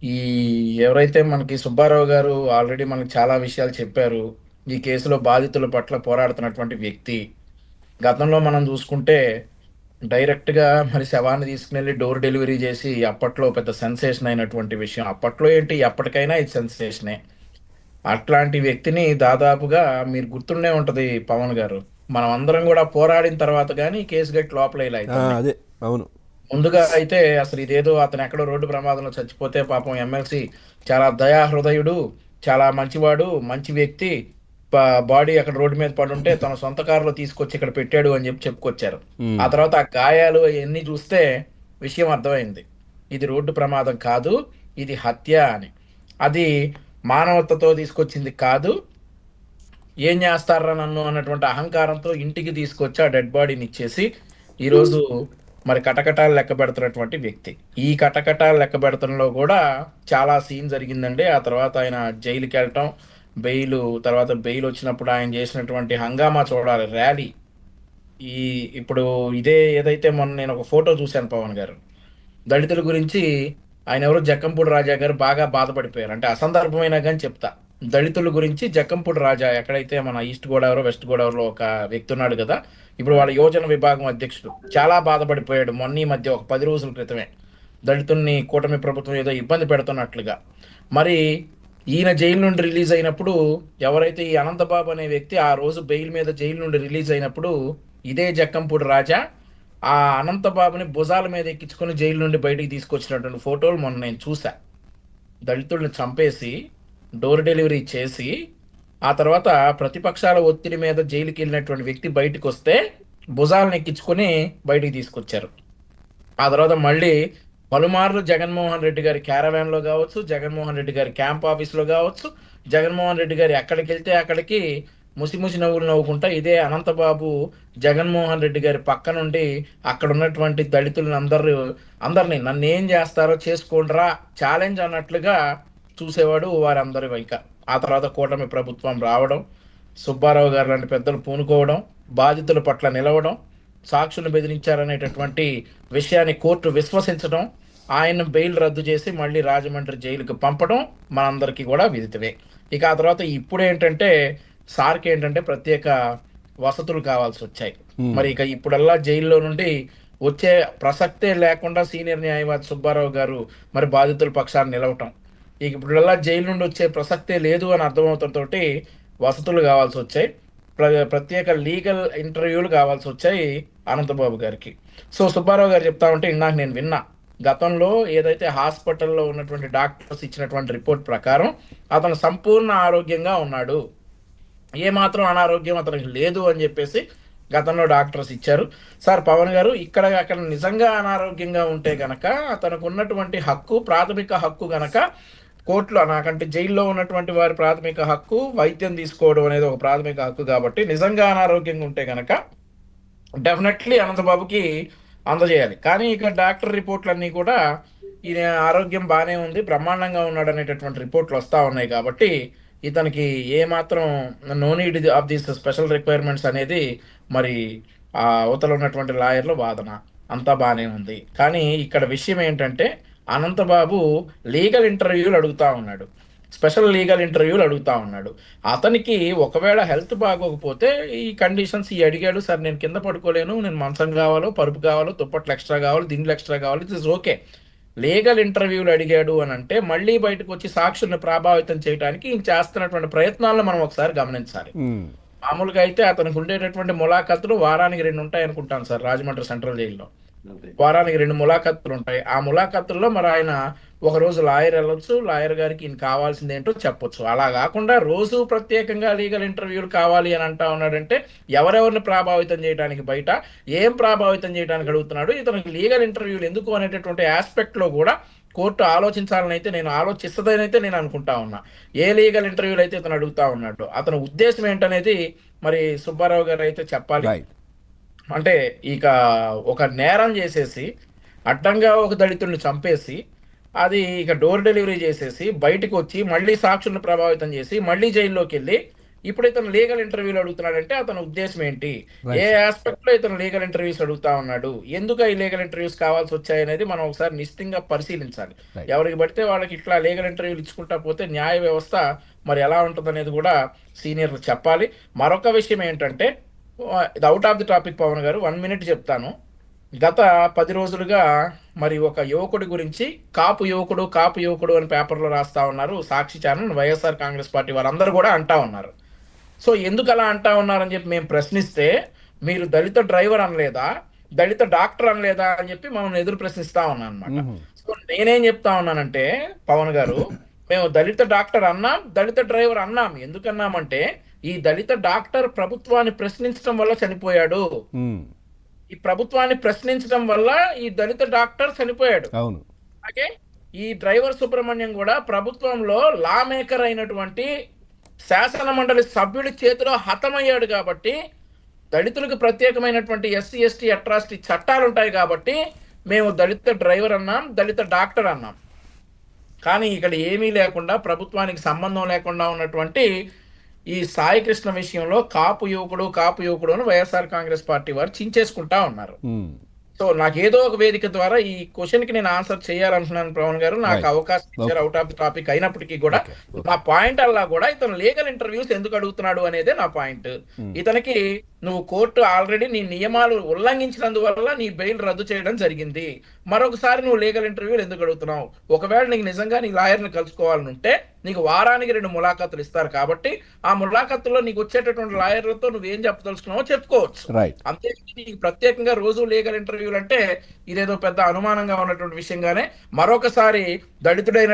ఈ ఎవరైతే మనకి సుబ్బారావు గారు ఆల్రెడీ మనకి చాలా విషయాలు చెప్పారు. ఈ కేసులో బాధితుల పట్ల పోరాడుతున్నటువంటి వ్యక్తి. గతంలో మనం చూసుకుంటే డైరెక్ట్‌గా మరి శవాన్ని తీసుకెళ్ళి డోర్ డెలివరీ చేసి అప్పట్లో పెద్ద సెన్సేషన్ అయినటువంటి విషయం. అప్పట్లో ఏంటి ఎప్పటికైనా ఇది సెన్సేషనే. అట్లాంటి వ్యక్తిని దాదాపుగా మీరు గుర్తుండే ఉంటది పవన్ గారు. మనం అందరం గూడా పోరాడిన తర్వాత గాని కేస్ గట్టి లోపల ఇలా అయితున్నాయి. అదే. అవును. ముందుగా అయితే అసలు ఇదేదో అతను ఎక్కడో రోడ్డు ప్రమాదంలో చచ్చిపోతే పాపం ఎమ్మెల్సీ చాలా దయా హృదయుడు, చాలా మంచివాడు, మంచి వ్యక్తి. బాడీ అక్కడ రోడ్డు మీద పడుంటే తన సొంత కారులో తీసుకొచ్చి ఇక్కడ పెట్టాడు అని చెప్పి చెప్పుకొచ్చారు. ఆ ఉమ్. తర్వాత ఆ గాయాలు అవన్నీ చూస్తే విషయం అర్థమైంది. ఇది రోడ్డు ప్రమాదం కాదు, ఇది హత్య అని. అది మానవతతో తీసుకొచ్చింది కాదు. ఏం చేస్తారా నన్ను అన్నటువంటి అహంకారంతో ఇంటికి తీసుకొచ్చి ఆ డెడ్ బాడీని ఇచ్చేసి ఈరోజు మరి కటకటాలు లెక్క పెడుతున్నటువంటి వ్యక్తి. ఈ కటకటాలు లెక్క పెడతంలో కూడా చాలా సీన్ జరిగిందండి. ఆ తర్వాత ఆయన జైలుకి వెళ్ళటం, బెయిల్, తర్వాత బెయిల్ వచ్చినప్పుడు ఆయన చేసినటువంటి హంగామా చూడాలి, ర్యాలీ. ఈ ఇప్పుడు ఇదే ఏదైతే మొన్న నేను ఒక ఫోటో చూశాను పవన్ గారు, దళితుల గురించి ఆయన ఎవరో జక్కంపూడి రాజా గారు బాగా బాధపడిపోయారు. అంటే అసందర్భమైనా కానీ చెప్తా. దళితుల గురించి జక్కంపూడి రాజా, ఎక్కడైతే మన ఈస్ట్ గోదావరి వెస్ట్ గోదావరిలో ఒక వ్యక్తి ఉన్నాడు కదా, ఇప్పుడు వాళ్ళ యోజన విభాగం అధ్యక్షుడు, చాలా బాధపడిపోయాడు మొన్న ఈ మధ్య ఒక 10 రోజుల క్రితమే. దళితుల్ని కూటమి ప్రభుత్వం ఏదో ఇబ్బంది పెడుతున్నట్లుగా. మరి ఈయన జైలు నుండి రిలీజ్ అయినప్పుడు, ఎవరైతే ఈ అనంతబాబు అనే వ్యక్తి ఆ రోజు బెయిల్ మీద జైలు నుండి రిలీజ్ అయినప్పుడు, ఇదే జక్కంపూడి రాజా ఆ అనంతబాబుని భుజాల మీద ఎక్కించుకొని జైలు నుండి బయటికి తీసుకొచ్చినటువంటి ఫోటోలు మొన్న నేను చూసా. దళితుల్ని చంపేసి డోర్ డెలివరీ చేసి ఆ తర్వాత ప్రతిపక్షాల ఒత్తిడి మీద జైలుకి వెళ్ళినటువంటి వ్యక్తి బయటకు వస్తే భుజాలను ఎక్కించుకొని బయటికి తీసుకొచ్చారు. ఆ తర్వాత మళ్ళీ పలుమార్లు జగన్మోహన్ రెడ్డి గారి క్యారవాన్ లో కావచ్చు, జగన్మోహన్ రెడ్డి గారి క్యాంప్ ఆఫీస్ లో కావచ్చు, జగన్మోహన్ రెడ్డి గారు ఎక్కడికి వెళ్తే అక్కడికి ముసి ముసి నవ్వులు నవ్వుకుంటా ఇదే అనంతబాబు జగన్మోహన్ రెడ్డి గారి పక్క నుండి అక్కడ ఉన్నటువంటి దళితులను అందరినీ నన్ను ఏం చేస్తారో చేసుకోండిరా ఛాలెంజ్ అన్నట్లుగా చూసేవాడు వారందరి వైక. ఆ తర్వాత కూటమి ప్రభుత్వం రావడం, సుబ్బారావు గారు లాంటి పెద్దలు పూనుకోవడం, బాధితుల పట్ల నిలవడం, సాక్షులు బెదిరించారనేటటువంటి విషయాన్ని కోర్టు విశ్వసించడం, ఆయన బెయిల్ రద్దు చేసి మళ్ళీ రాజమండ్రి జైలుకి పంపడం మనందరికీ కూడా విదితవే. ఇక ఆ తర్వాత ఇప్పుడు ఏంటంటే సార్కి ఏంటంటే ప్రత్యేక వసతులు కావాల్సి వచ్చాయి. ఉమ్. మరి ఇక ఇప్పుడల్లా జైల్లో నుండి వచ్చే ప్రసక్తే లేకుండా సీనియర్ న్యాయవాది సుబ్బారావు గారు మరి బాధితుల పక్షాన్ని నిలవటం, ఇక ఇప్పుడల్లా జైలు నుండి వచ్చే ప్రసక్తే లేదు అని అర్థమవుతుంతో వసతులు కావాల్సి వచ్చాయి. ప్రత్యేక లీగల్ ఇంటర్వ్యూలు కావాల్సి వచ్చాయి అనంతబాబు గారికి. సో సుబ్బారావు గారు చెప్తా ఉంటే ఇందాక నేను విన్నా, గతంలో ఏదైతే హాస్పిటల్లో ఉన్నటువంటి డాక్టర్స్ ఇచ్చినటువంటి రిపోర్ట్ ప్రకారం అతను సంపూర్ణ ఆరోగ్యంగా ఉన్నాడు, ఏమాత్రం అనారోగ్యం అతనికి లేదు అని చెప్పేసి గతంలో డాక్టర్స్ ఇచ్చారు. సార్ పవన్ గారు, ఇక్కడ అక్కడ నిజంగా అనారోగ్యంగా ఉంటే గనక అతనికి ఉన్నటువంటి హక్కు, ప్రాథమిక హక్కు గనక కోర్టులో, నాకంటే జైల్లో ఉన్నటువంటి వారి ప్రాథమిక హక్కు వైద్యం తీసుకోవడం అనేది ఒక ప్రాథమిక హక్కు కాబట్టి నిజంగా అనారోగ్యంగా ఉంటే గనక డెఫినెట్లీ అనంతబాబుకి అందజేయాలి. కానీ ఇక డాక్టర్ రిపోర్ట్లన్నీ కూడా ఈయన ఆరోగ్యం బాగానే ఉంది, బ్రహ్మాండంగా ఉన్నాడు అనేటటువంటి రిపోర్ట్లు వస్తూ ఉన్నాయి కాబట్టి ఇతనికి ఏమాత్రం no need of these special requirements అనేది మరి ఆ అవతల ఉన్నటువంటి లాయర్ల వాదన. అంతా బాగానే ఉంది. కానీ ఇక్కడ విషయం ఏంటంటే అనంతబాబు లీగల్ ఇంటర్వ్యూలు అడుగుతా ఉన్నాడు, స్పెషల్ లీగల్ ఇంటర్వ్యూలు అడుగుతా ఉన్నాడు. అతనికి ఒకవేళ హెల్త్ బాగోకపోతే ఈ కండిషన్స్ అడిగాడు, సార్ నేను కింద పడుకోలేను, నేను మంచం కావాలో, పరుపు కావాలో, దుప్పట్లు ఎక్స్ట్రా కావాలి, దిండ్లు ఎక్స్ట్రా కావాలి, ఇట్ ఇస్ ఓకే. లీగల్ ఇంటర్వ్యూలు అడిగాడు అని అంటే మళ్ళీ బయటకు వచ్చి సాక్షుల్ని ప్రభావితం చేయడానికి ఈయన చేస్తున్నటువంటి ప్రయత్నాలను మనం ఒకసారి గమనించాలి. ఉమ్. మామూలుగా అయితే అతనికి ఉండేటటువంటి ములాఖతులు వారానికి 2 ఉంటాయి అనుకుంటాను సార్ రాజమండ్రి సెంట్రల్ జైల్లో. వారానికి 2 ములాఖతులు ఉంటాయి. ఆ ములాఖతుల్లో మరి ఆయన ఒక రోజు లాయర్ వెళ్ళొచ్చు, లాయర్ గారికి ఈయన కావాల్సింది ఏంటో చెప్పొచ్చు. అలా కాకుండా రోజు ప్రత్యేకంగా లీగల్ ఇంటర్వ్యూలు కావాలి అని అంటా ఉన్నాడంటే ఎవరెవరిని ప్రభావితం చేయడానికి, బయట ఏం ప్రభావితం చేయడానికి అడుగుతున్నాడు, ఇతనికి లీగల్ ఇంటర్వ్యూలు ఎందుకు అనేటటువంటి ఆస్పెక్ట్ లో కూడా కోర్టు ఆలోచించాలని అయితే నేను ఆలోచిస్తుందని అయితే నేను అనుకుంటా ఉన్నా. ఏ లీగల్ ఇంటర్వ్యూలు అయితే ఇతను అడుగుతా ఉన్నాడు, అతని ఉద్దేశం ఏంటనేది మరి సుబ్బారావు గారు అయితే చెప్పాలి. రైట్. అంటే ఇక ఒక నేరం చేసేసి అడ్డంగా ఒక దళితుడిని చంపేసి అది ఇక డోర్ డెలివరీ చేసేసి బయటకు వచ్చి మళ్ళీ సాక్షులను ప్రభావితం చేసి మళ్ళీ జైల్లోకి వెళ్ళి ఇప్పుడు ఇతను లీగల్ ఇంటర్వ్యూలు అడుగుతున్నాడంటే అతని ఉద్దేశం ఏంటి, ఏ రైట్. ఆస్పెక్ట్ లో ఇతను లీగల్ ఇంటర్వ్యూస్ అడుగుతా ఉన్నాడు, ఎందుకు ఈ లీగల్ ఇంటర్వ్యూస్ కావాల్సి వచ్చాయి అనేది మనం ఒకసారి నిశ్చితంగా పరిశీలించాలి. రైట్. ఎవరికి పడితే వాళ్ళకి ఇట్లా లీగల్ ఇంటర్వ్యూలు ఇచ్చుకుంటా పోతే న్యాయ వ్యవస్థ మరి ఎలా ఉంటుంది అనేది కూడా సీనియర్లు చెప్పాలి. మరొక విషయం ఏంటంటే, ఇది out of the topic Pawan garu, 1 minute చెప్తాను. గత 10 రోజులుగా మరి ఒక యువకుడి గురించి కాపు యువకుడు అని పేపర్లో రాస్తా ఉన్నారు. సాక్షి ఛానల్, వైఎస్ఆర్ కాంగ్రెస్ పార్టీ వారందరూ కూడా అంటా ఉన్నారు. సో ఎందుకు అలా అంటా ఉన్నారని చెప్పి మేము ప్రశ్నిస్తే, మీరు దళిత డ్రైవర్ అనలేదా, దళిత డాక్టర్ అనలేదా అని చెప్పి మమ్మల్ని ఎదురు ప్రశ్నిస్తా ఉన్నాను అనమాట. సో నేనేం చెప్తా ఉన్నానంటే పవన్ గారు, మేము దళిత డాక్టర్ అన్నాం, దళిత డ్రైవర్ అన్నాం. ఎందుకన్నామంటే ఈ దళిత డాక్టర్ ప్రభుత్వాన్ని ప్రశ్నించడం వల్ల చనిపోయాడు. ఈ ప్రభుత్వాన్ని ప్రశ్నించడం వల్ల ఈ దళిత డాక్టర్ చనిపోయాడు. అవును. అలాగే ఈ డ్రైవర్ సుబ్రహ్మణ్యం కూడా ప్రభుత్వంలో లా మేకర్ అయినటువంటి శాసన మండలి సభ్యుడి చేతిలో హతమయ్యాడు. కాబట్టి దళితులకు ప్రత్యేకమైనటువంటి ఎస్సీ ఎస్టీ అట్రాసిటీ చట్టాలు ఉంటాయి. కాబట్టి మేము దళిత డ్రైవర్ అన్నాం, దళిత డాక్టర్ అన్నాం. కానీ ఇక్కడ ఏమీ లేకుండా, ప్రభుత్వానికి సంబంధం లేకుండా ఉన్నటువంటి ఈ సాయి కృష్ణ విషయంలో కాపు యువకుడు అని వైఎస్ఆర్ కాంగ్రెస్ పార్టీ వారు చించేసుకుంటా ఉన్నారు. సో నాకు ఏదో ఒక వేదిక ద్వారా ఈ క్వశ్చన్ కి నేను ఆన్సర్ చేయాలనుకున్నాను పవన్ గారు. నాకు అవకాశం ఇచ్చారు అవుట్ ఆఫ్ ది టాపిక్ అయినప్పటికీ కూడా. నా పాయింట్ అలా కూడా ఇతను లీగల్ ఇంటర్వ్యూస్ ఎందుకు అడుగుతున్నాడు అనేదే నా పాయింట్. ఇతనికి నువ్వు కోర్టు ఆల్రెడీ నీ నియమాలు ఉల్లంఘించినందువల్ల నీ బెయిల్ రద్దు చేయడం జరిగింది. మరొకసారి నువ్వు లీగల్ ఇంటర్వ్యూలు ఎందుకు అడుగుతున్నావు? ఒకవేళ నీకు నిజంగా నీ లాయర్ని కలుసుకోవాలనుంటే నీకు వారానికి 2 ములాఖతులు ఇస్తారు. కాబట్టి ఆ ములాఖతుల్లో నీకు వచ్చేటటువంటి లాయర్లతో నువ్వేం చెప్పదలుచుకున్నావో చెప్పుకోవచ్చు. అంతే నీకు ప్రత్యేకంగా రోజు లీగల్ ఇంటర్వ్యూలు అంటే ఇదేదో పెద్ద అనుమానంగా ఉన్నటువంటి విషయంగానే మరొకసారి దళితుడైన